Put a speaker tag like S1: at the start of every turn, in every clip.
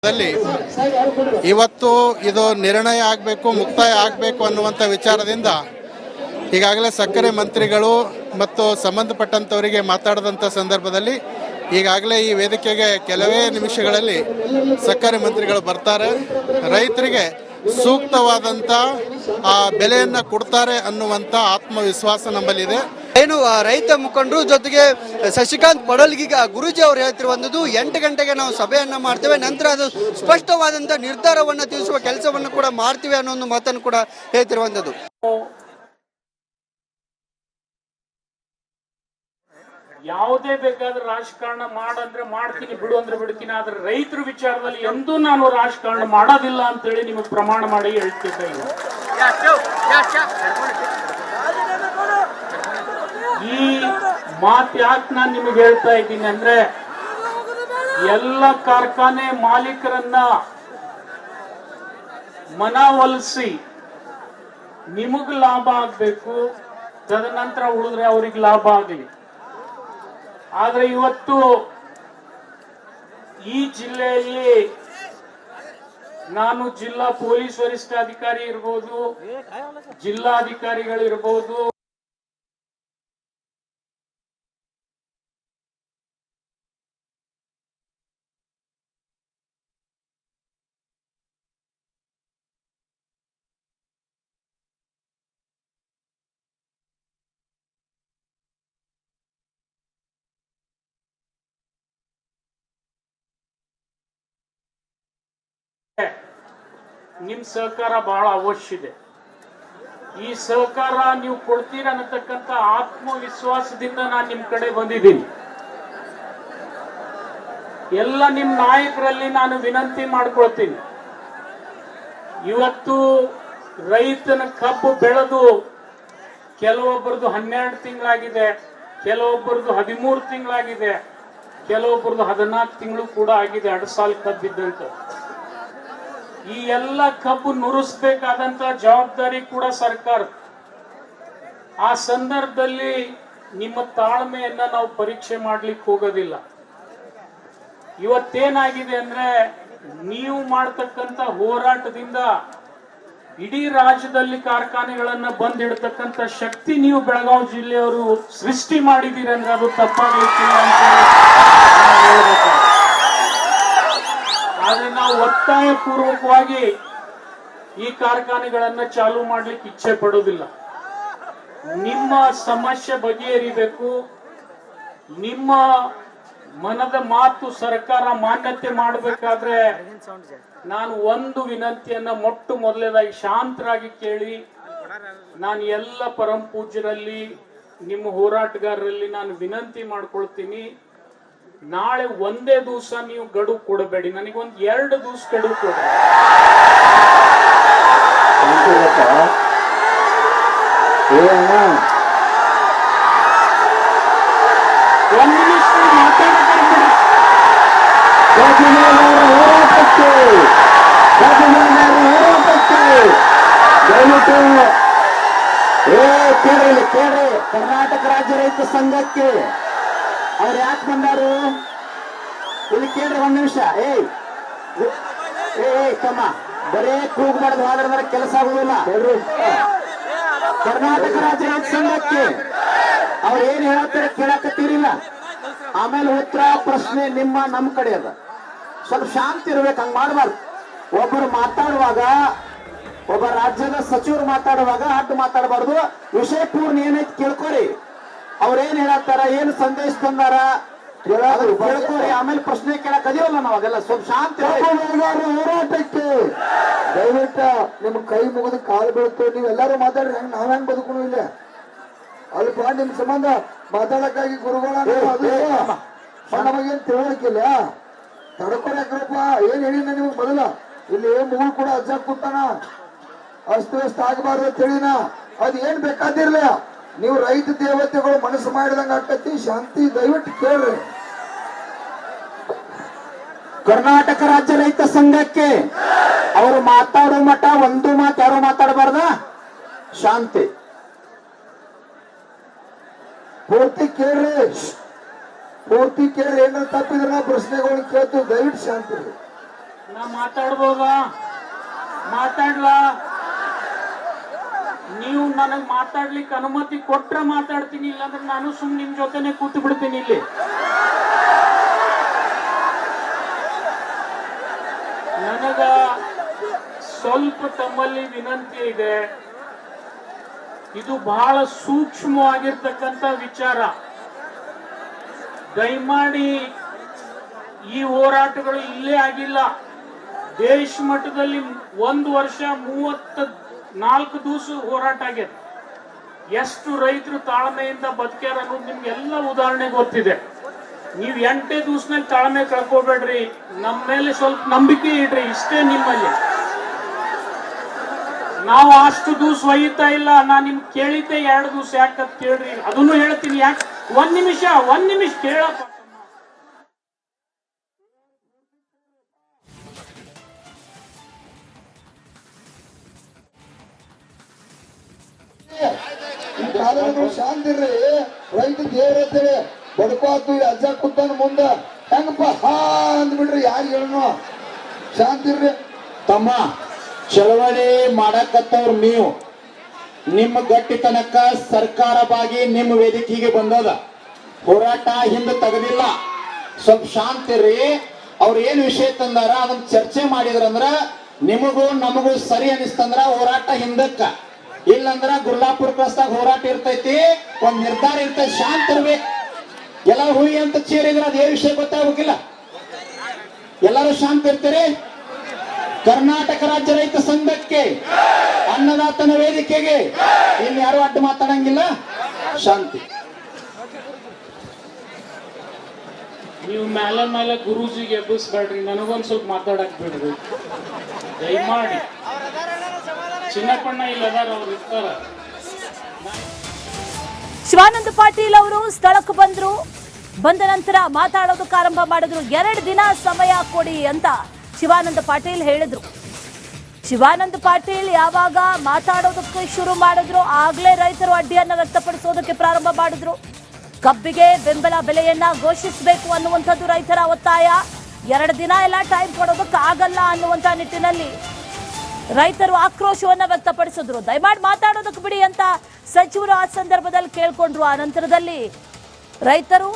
S1: ದಲ್ಲಿ ಇವತ್ತು ಇದು ನಿರ್ಣಯ ಆಗಬೇಕು, ಮುಕ್ತಾಯ ಆಗಬೇಕು ಅನ್ನುವಂಥ ವಿಚಾರದಿಂದ ಈಗಾಗಲೇ ಸಕ್ಕರೆ ಮಂತ್ರಿಗಳು ಮತ್ತು ಸಂಬಂಧಪಟ್ಟಂಥವರಿಗೆ ಮಾತಾಡಿದಂಥ ಸಂದರ್ಭದಲ್ಲಿ ಈಗಾಗಲೇ ಈ ವೇದಿಕೆಗೆ ಕೆಲವೇ ನಿಮಿಷಗಳಲ್ಲಿ ಸಕ್ಕರೆ ಮಂತ್ರಿಗಳು ಬರ್ತಾರೆ. ರೈತರಿಗೆ ಸೂಕ್ತವಾದಂಥ ಬೆಲೆಯನ್ನು ಕೊಡ್ತಾರೆ ಅನ್ನುವಂಥ ಆತ್ಮವಿಶ್ವಾಸ ನಮ್ಮಲ್ಲಿದೆ.
S2: ಏನು ರೈತ ಮುಖಂಡರು ಜೊತೆಗೆ ಶಶಿಕಾಂತ್ ಪಡಲ್ಗೀಗ ಗುರೂಜಿ ಅವರು ಹೇಳ್ತಿರುವಂಥದ್ದು 8 ಗಂಟೆಗೆ ನಾವು ಸಭೆಯನ್ನು ಮಾಡ್ತೇವೆ, ನಂತರ ಅದು ಸ್ಪಷ್ಟವಾದಂಥ ನಿರ್ಧಾರವನ್ನು ತಿಳಿಸುವ ಕೆಲಸವನ್ನು ಕೂಡ ಮಾಡ್ತೀವಿ ಅನ್ನೋ ಒಂದು ಮಾತನ್ನು ಕೂಡ ಹೇಳ್ತಿರುವಂಥದ್ದು.
S3: ಯಾವುದೇ ಬೇಕಾದ್ರೆ ರಾಜಕಾರಣ ಮಾಡಂದ್ರೆ ಮಾಡ್ತೀನಿ, ಬಿಡು ಅಂದ್ರೆ ಬಿಡ್ತೀನಿ, ಆದ್ರೆ ರೈತರ ವಿಚಾರದಲ್ಲಿ ಎಂದೂ ನಾನು ರಾಜಕಾರಣ ಮಾಡೋದಿಲ್ಲ ಅಂತೇಳಿ ನಿಮಗೆ ಪ್ರಮಾಣ ಮಾಡಿ ಹೇಳ್ತಿದ್ದೆ. ಈ ಮಾತು ಯಾಕೆ ನಾನು ನಿಮಗೆ ಹೇಳ್ತಾ ಇದ್ದೀನಿ ಅಂದ್ರೆ, ಎಲ್ಲ ಕಾರ್ಖಾನೆ ಮಾಲೀಕರನ್ನ ಮನವೊಲಿಸಿ ನಿಮಗ್ ಲಾಭ ಆಗ್ಬೇಕು, ತದನಂತರ ಉಳಿದ್ರೆ ಅವ್ರಿಗೆ ಲಾಭ ಆಗಲಿ. ಆದ್ರೆ ಇವತ್ತು ಈ ಜಿಲ್ಲೆಯಲ್ಲಿ ನಾನು ಜಿಲ್ಲಾ ಪೊಲೀಸ್ ವರಿಷ್ಠಾಧಿಕಾರಿ ಇರ್ಬೋದು, ಜಿಲ್ಲಾಧಿಕಾರಿಗಳು ಇರ್ಬೋದು, ನಿಮ್ ಸಹಕಾರ ಬಹಳ ಅವಶ್ಯ ಇದೆ. ಈ ಸಹಕಾರ ನೀವು ಕೊಡ್ತೀರ ಅನ್ನತಕ್ಕಂಥ ಆತ್ಮವಿಶ್ವಾಸದಿಂದ ನಾನು ನಿಮ್ ಕಡೆ ಬಂದಿದ್ದೀನಿ. ಎಲ್ಲ ನಿಮ್ ನಾಯಕರಲ್ಲಿ ನಾನು ವಿನಂತಿ ಮಾಡ್ಕೊಳ್ತೀನಿ, ಇವತ್ತು ರೈತನ ಕಬ್ಬು ಬೆಳೆದು ಕೆಲವೊಬ್ಬರದು 12 ತಿಂಗಳಾಗಿದೆ, ಕೆಲವೊಬ್ಬರದು 13 ತಿಂಗಳಾಗಿದೆ, ಕೆಲವೊಬ್ಬರದು 14 ತಿಂಗಳು ಕೂಡ ಆಗಿದೆ. 2 ಸಾಲ ಕಬ್ಬಿದ್ದಂತ ಈ ಎಲ್ಲ ಕಬ್ಬು ನುರಿಸಬೇಕಾದಂತ ಜವಾಬ್ದಾರಿ ಕೂಡ ಸರ್ಕಾರ. ಆ ಸಂದರ್ಭದಲ್ಲಿ ನಿಮ್ಮ ತಾಳ್ಮೆಯನ್ನ ನಾವು ಪರೀಕ್ಷೆ ಮಾಡ್ಲಿಕ್ಕೆ ಹೋಗೋದಿಲ್ಲ. ಇವತ್ತೇನಾಗಿದೆ ಅಂದ್ರೆ, ನೀವು ಮಾಡ್ತಕ್ಕಂಥ ಹೋರಾಟದಿಂದ ಇಡೀ ರಾಜ್ಯದಲ್ಲಿ ಕಾರ್ಖಾನೆಗಳನ್ನ ಬಂದಿಡತಕ್ಕಂಥ ಶಕ್ತಿ ನೀವು ಬೆಳಗಾವಿ ಜಿಲ್ಲೆಯವರು ಸೃಷ್ಟಿ ಮಾಡಿದ್ದೀರಿ ಅಂದ್ರೆ ಅದು ತಪ್ಪಾಗಲಿಕ್ಕಿಲ್ಲ ಅಂತ ಹೇಳ್ಬೇಕು. ಆದ್ರೆ ನಾವು ಒತ್ತಾಯ ಪೂರ್ವಕವಾಗಿ ಈ ಕಾರ್ಖಾನೆಗಳನ್ನ ಚಾಲೂ ಮಾಡ್ಲಿಕ್ಕೆ ಇಚ್ಛೆ ಪಡೋದಿಲ್ಲ. ನಿಮ್ಮ ಸಮಸ್ಯೆ ಬಗೆಹರಿಬೇಕು, ನಿಮ್ಮ ಮನದ ಮಾತು ಸರ್ಕಾರ ಮಾನ್ಯತೆ ಮಾಡಬೇಕಾದ್ರೆ ನಾನು ಒಂದು ವಿನಂತಿಯನ್ನ ಮೊದಲನೇದಾಗಿ ಶಾಂತರಾಗಿ ಕೇಳಿ, ನಾನು ಎಲ್ಲ ಪರಂ ಪೂಜ್ಯರಲ್ಲಿ ನಿಮ್ಮ ಹೋರಾಟಗಾರರಲ್ಲಿ ನಾನು ವಿನಂತಿ ಮಾಡ್ಕೊಳ್ತೀನಿ, ನಾಳೆ ಒಂದೇ ದಿವಸ ನೀವು ಗಡುವು ಕೊಡಬೇಡಿ, ನನಗೊಂದು 2 ದಿವಸ ಗಡುವು ಕೊಡಿ. ಒಂದು ನಿಮಿಷ
S4: ಕೇಳ್ರಿ, ಕರ್ನಾಟಕ ರಾಜ್ಯ ರೈತ ಸಂಘಕ್ಕೆ ಅವ್ರು ಯಾಕೆ ಬಂದಾರು ಇಲ್ಲಿ ಕೇಳ್ರಿ. 1 ನಿಮಿಷ. ತಮ್ಮ ಬರೇ ಕೂಗ್ಬಾರ್ದು, ಹೋದ್ರೆ ಕೆಲಸ ಆಗುದಿಲ್ಲ. ಕರ್ನಾಟಕ ರಾಜ್ಯ ರೈತ ಸಂಘಕ್ಕೆ ಅವ್ರು ಏನ್ ಹೇಳ್ತಾರೆ ಕೇಳಕತ್ತೀರಿಲ್ಲ, ಆಮೇಲೆ ಉತ್ತರ ಪ್ರಶ್ನೆ ನಮ್ಮ ಕಡೆ ಅದ. ಸ್ವಲ್ಪ ಶಾಂತಿ ಇರ್ಬೇಕು, ಹಂಗ್ ಮಾಡಬಾರ್ದು. ಒಬ್ಬರು ಮಾತಾಡುವಾಗ, ಒಬ್ಬ ರಾಜ್ಯದ ಸಚಿವರು ಮಾತಾಡುವಾಗ ಅಡ್ಡು ಮಾತಾಡಬಾರ್ದು. ವಿಷಯ ಪೂರ್ಣ ಏನೈತಿ ಕೇಳ್ಕೋರಿ, ಅವ್ರೇನ್ ಹೇಳತ್ತಾರ, ಏನು ಸಂದೇಶ ತಂದಾರ ಕೇಳ್ಕೋರಿ, ಆಮೇಲೆ ಪ್ರಶ್ನೆ ಕೇಳಕ್ ಅದಿವಲ್ಲ ನಾವು. ಅದೆಲ್ಲ ಸ್ವಲ್ಪ ಶಾಂತಿ ಹೋರಾಟಕ್ಕೆ ದಯವಿಟ್ಟು ನಿಮ್ ಕೈ ಮುಗಿದು ಕಾಲು ಬೀಳ್ತೇವೆ. ನೀವೆಲ್ಲರೂ ಮಾತಾಡ್ರಿ, ಹೆಂಗ್ ನಾವ್ ಹೆಂಗ್ ಬದುಕುನು ಇಲ್ಲ ಅಲ್ಪ. ನಿಮ್ ಸಂಬಂಧ ಮಾತಾಡಕ್ಕಾಗಿ ಗುರುಗಳ ನಮಗೇನ್ ತಿಳುವಳಿಕಿಲ್ಲ, ತಡ್ಕೊಳಕ್ರಪ್ಪ. ಏನ್ ಹೇಳಿನ ನಿಮಗ್ ಮೊದಲ ಇಲ್ಲಿ ಮುಗುಳು ಕೂಡ ಅಜ್ಜ ಕೂತಾನ, ಅಸ್ತವ್ಯಸ್ತ ಆಗಬಾರ್ದು ಅಂತ ಹೇಳಿನ. ಅದ್ ಏನ್ ಬೇಕಾದಿರ್ಲ, ನೀವು ರೈತ ದೇವತೆಗಳು ಮನಸ್ಸು ಮಾಡಿದಂಗ ಆಕತಿ. ಶಾಂತಿ ದಯವಿಟ್ಟು ಕೇಳ್ರಿ. ಕರ್ನಾಟಕ ರಾಜ್ಯ ರೈತ ಸಂಘಕ್ಕೆ ಅವರು ಮಾತಾಡೋ ಮಠ ಒಂದು ಮಾತು ಯಾರು ಮಾತಾಡಬಾರ್ದ. ಶಾಂತಿ ಪೂರ್ತಿ ಕೇಳ್ರಿ. ಪೂರ್ತಿ ಕೇಳಿ ಏನಾದ್ರು ತಪ್ಪಿದ್ರೆ ನಾವು ಪ್ರಶ್ನೆಗಳನ್ನ ಕೇಳ್ತೀವಿ. ದಯವಿಟ್ಟು ಶಾಂತಿ.
S3: ನಾ ಮಾತಾಡ್ಬೋದಾ? ಮಾತಾಡ್ಲಾ? ನೀವು ನನಗ್ ಮಾತಾಡ್ಲಿಕ್ಕೆ ಅನುಮತಿ ಕೊಟ್ರೆ ಮಾತಾಡ್ತೀನಿ, ಇಲ್ಲಾಂದ್ರೆ ನಾನು ಸುಮ್ಮನೆ ನಿಮ್ ಜೊತೆನೆ ಕೂತು ಬಿಡ್ತೀನಿ ಇಲ್ಲಿ. ನನಗ ಸ್ವಲ್ಪ ತಮ್ಮಲ್ಲಿ ವಿನಂತಿ ಇದೆ. ಇದು ಬಹಳ ಸೂಕ್ಷ್ಮವಾಗಿರ್ತಕ್ಕಂಥ ವಿಚಾರ. ದಯಮಾಡಿ ಈ ಹೋರಾಟಗಳು ಇಲ್ಲೇ ಆಗಿಲ್ಲ. ದೇಶ ಮಟ್ಟದಲ್ಲಿ 1 ವರ್ಷ 34 ದಿವಸ ಹೋರಾಟ ಆಗಿದೆ. ಎಷ್ಟು ರೈತರು ತಾಳ್ಮೆಯಿಂದ ಬದುಕ್ಯಾರ ಅನ್ನೋದು ನಿಮ್ಗೆಲ್ಲ ಉದಾಹರಣೆ ಗೊತ್ತಿದೆ. ನೀವು 8 ದಿವಸನಲ್ಲಿ ತಾಳ್ಮೆ ಕಳ್ಕೋಬೇಡ್ರಿ. ನಮ್ಮ ಮೇಲೆ ಸ್ವಲ್ಪ ನಂಬಿಕೆ ಇಡ್ರಿ, ಇಷ್ಟೇ ನಿಮ್ಮಲ್ಲಿ. ನಾವು ಅಷ್ಟು ದಿವಸ ಒಯ್ಯುತ್ತಾ ಇಲ್ಲ. ನಾನು ನಿಮ್ಗೆ ಕೇಳಿದ್ದೆ 2 ದಿವಸ ಯಾಕಂತ ಕೇಳ್ರಿ, ಅದನ್ನು ಹೇಳ್ತೀನಿ. ಯಾಕೆ? ಒಂದ್ ನಿಮಿಷ ಕೇಳಪ್ಪ.
S5: ಶಾಂತಿ ಇರ್ರಿ, ರೈತ ದೇವ್ರತ್ತೇವೆ ಬಡ್ಪಾತು ಅಜ್ಜ ಕೂತಾನ ಮುಂದ ಹೆಂಗಪ್ಪ ಹಾ ಅಂದ್ಬಿಡ್ರಿ, ಯಾರು ಹೇಳನು? ಶಾಂತಿ ಇರ್ರಿ.
S4: ತಮ್ಮ ಚಳವಳಿ ಮಾಡಕತ್ತವ್ರು ನೀವು, ನಿಮ್ಮ ಗಟ್ಟಿತನಕ್ಕ ಸರ್ಕಾರವಾಗಿ ನಿಮ್ಮ ವೇದಿಕೆಗೆ ಬಂದದ. ಹೋರಾಟ ಹಿಂದೆ ತೆಗೆದಿಲ್ಲ. ಸ್ವಲ್ಪ ಶಾಂತಿ ಇರ್ರಿ. ಅವ್ರ ಏನ್ ವಿಷಯ ತಂದಾರ ಅದನ್ನ ಚರ್ಚೆ ಮಾಡಿದ್ರಂದ್ರ ನಿಮಗೂ ನಮಗೂ ಸರಿ ಅನಿಸ್ತಂದ್ರ ಹೋರಾಟ ಹಿಂದಕ್ಕ, ಇಲ್ಲಂದ್ರ ಗುರ್ಲಾಪುರ ಕ್ರಾಸ್ದಾಗ ಹೋರಾಟ ಇರ್ತೈತಿ, ಒಂದ್ ನಿರ್ಧಾರ ಇರ್ತೈತಿ. ಶಾಂತ ಇರ್ಬೇಕು. ಎಲ್ಲ ಹುಯಿ ಅಂತ ಚೇರಿದ್ರೆ ಅದೇ ವಿಷಯ ಗೊತ್ತಾಗಬೇಕಿಲ್ಲ. ಎಲ್ಲರೂ ಶಾಂತ ಇರ್ತೀರಿ. ಕರ್ನಾಟಕ ರಾಜ್ಯ ರೈತ ಸಂಘಕ್ಕೆ, ಅನ್ನದಾತನ ವೇದಿಕೆಗೆ ಇಲ್ಲಿ ಯಾರು ಅಡ್ಡ ಮಾತಾಡಂಗಿಲ್ಲ. ಶಾಂತಿ.
S3: ನೀವು ಮೇಲೆ ಗುರೂಜಿಗೆ ಎಬ್ಬಿಸ್ಬೇಡ್ರಿ, ನನಗೊಂದ್ ಸ್ವಲ್ಪ ಮಾತಾಡಕ್ ಬಿಡ್ರಿ ದಯಮಾಡಿ. ಚಿನ್ನಪ್ಪಣ್ಣ ಇಲ್ಲ ಅದಾರ, ಅವ್ರು ಇರ್ತಾರ.
S6: ಶಿವಾನಂದ ಪಾಟೀಲ್ ಅವರು ಸ್ಥಳಕ್ಕೆ ಬಂದ್ರು. ಬಂದ ನಂತರ ಮಾತಾಡೋದಕ್ಕೆ ಆರಂಭ ಮಾಡಿದ್ರು. 2 ದಿನ ಸಮಯ ಕೊಡಿ ಅಂತ ಶಿವಾನಂದ ಪಾಟೀಲ್ ಹೇಳಿದ್ರು. ಶಿವಾನಂದ ಪಾಟೀಲ್ ಯಾವಾಗ ಮಾತಾಡೋದಕ್ಕೆ ಶುರು ಮಾಡಿದ್ರು ಆಗ್ಲೇ ರೈತರು ಅಡ್ಡಿಯನ್ನ ವ್ಯಕ್ತಪಡಿಸೋದಕ್ಕೆ ಪ್ರಾರಂಭ ಮಾಡಿದ್ರು. ಕಬ್ಬಿಗೆ ಬೆಂಬಲ ಬೆಲೆಯನ್ನ ಘೋಷಿಸಬೇಕು ಅನ್ನುವಂಥದ್ದು ರೈತರ ಒತ್ತಾಯ. 2 ದಿನ ಎಲ್ಲ ಟೈಮ್ ಕೊಡೋದಕ್ಕೆ ಆಗಲ್ಲ ಅನ್ನುವಂಥ ನಿಟ್ಟಿನಲ್ಲಿ ರೈತರು ಆಕ್ರೋಶವನ್ನ ವ್ಯಕ್ತಪಡಿಸಿದ್ರು. ದಯಮಾಡಿ ಮಾತಾಡೋದಕ್ಕೆ ಬಿಡಿ ಅಂತ ಸಚಿವರು ಆ ಸಂದರ್ಭದಲ್ಲಿ ಕೇಳ್ಕೊಂಡ್ರು. ಆ ನಂತರದಲ್ಲಿ ರೈತರು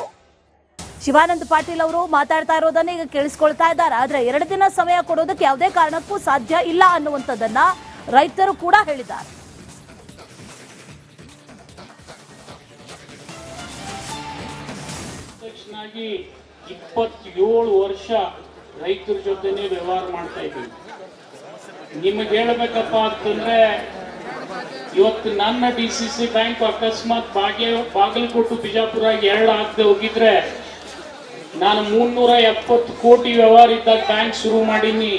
S6: ಶಿವಾನಂದ ಪಾಟೀಲ್ ಅವರು ಮಾತಾಡ್ತಾ ಇರೋದನ್ನ ಈಗ ಕೇಳಿಸ್ಕೊಳ್ತಾ ಇದ್ದಾರೆ. ಆದ್ರೆ 2 ದಿನ ಸಮಯ ಕೊಡೋದಕ್ಕೆ ಯಾವುದೇ ಕಾರಣಕ್ಕೂ ಸಾಧ್ಯ ಇಲ್ಲ ಅನ್ನುವಂಥದ್ದನ್ನ ರೈತರು ಕೂಡ ಹೇಳಿದ್ದಾರೆ.
S3: ಅಧ್ಯಕ್ಷನಾಗಿ 27 ವರ್ಷ ರೈತರ ಜೊತೆನೆ ವ್ಯವಹಾರ ಮಾಡ್ತಾ ಇದ್ದೀವಿ. ನಿಮಗೆ ಹೇಳ್ಬೇಕಪ್ಪ ಅಂತಂದ್ರೆ, ಇವತ್ತು ನನ್ನ DCC ಬ್ಯಾಂಕ್ ಅಕಸ್ಮಾತ್ ಬಾಗಲಕೋಟೆ ಬಿಜಾಪುರ 2 ಆಗದೆ ಹೋಗಿದ್ರೆ, ನಾನು 370 ಕೋಟಿ ವ್ಯವಹಾರ ಇದ್ದಾಗ ಬ್ಯಾಂಕ್ ಶುರು ಮಾಡೀನಿ.